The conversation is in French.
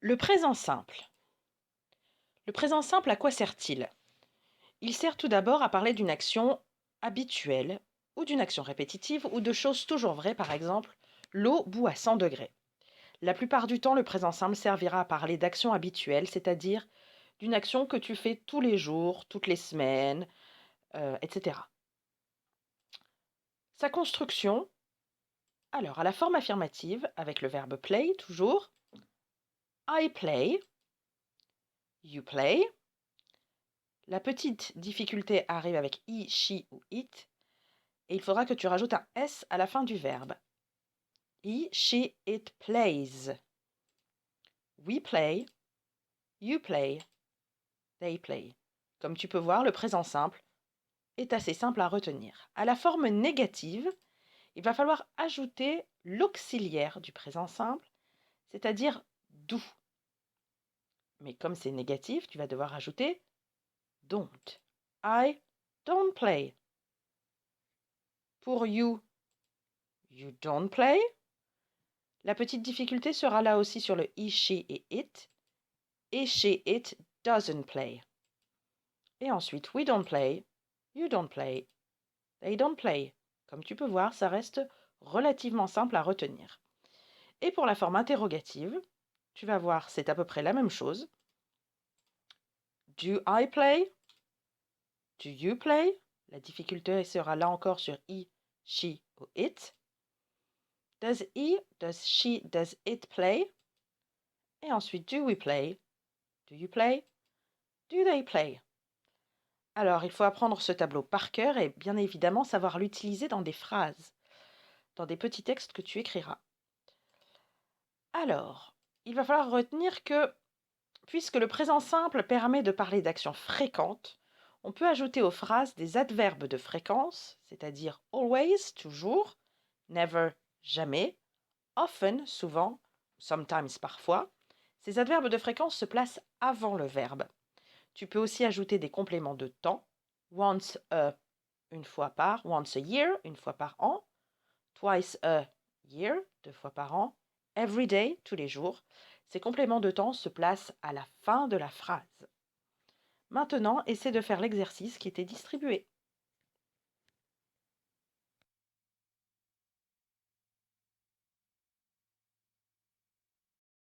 Le présent simple. Le présent simple, à quoi sert-il? Il sert tout d'abord à parler d'une action habituelle ou d'une action répétitive ou de choses toujours vraies, par exemple, l'eau bout à 100 degrés. La plupart du temps, le présent simple servira à parler d'actions habituelles, c'est-à-dire d'une action que tu fais tous les jours, toutes les semaines, etc. Sa construction, alors à la forme affirmative, avec le verbe play toujours, I play, you play. La petite difficulté arrive avec he, she ou it, et il faudra que tu rajoutes un S à la fin du verbe. He, she, it plays. We play, you play, they play. Comme tu peux voir, le présent simple est assez simple à retenir. À la forme négative, il va falloir ajouter l'auxiliaire du présent simple, c'est-à-dire do. Mais comme c'est négatif, tu vas devoir ajouter don't. I don't play. Pour you, you don't play. La petite difficulté sera là aussi sur le he, she et it. Et she, it doesn't play. Et ensuite, we don't play, you don't play, they don't play. Comme tu peux voir, ça reste relativement simple à retenir. Et pour la forme interrogative, tu vas voir, c'est à peu près la même chose. Do I play? Do you play? La difficulté sera là encore sur he, she ou it. Does he, does she, does it play? Et ensuite, do we play? Do you play? Do they play? Alors, il faut apprendre ce tableau par cœur et bien évidemment savoir l'utiliser dans des phrases, dans des petits textes que tu écriras. Alors, il va falloir retenir que, puisque le présent simple permet de parler d'actions fréquentes, on peut ajouter aux phrases des adverbes de fréquence, c'est-à-dire always, toujours, never, jamais, often, souvent, sometimes, parfois. Ces adverbes de fréquence se placent avant le verbe. Tu peux aussi ajouter des compléments de temps, once a, une fois par, once a year, une fois par an, twice a year, deux fois par an, every day, tous les jours. Ces compléments de temps se placent à la fin de la phrase. Maintenant, essaie de faire l'exercice qui t'est distribué.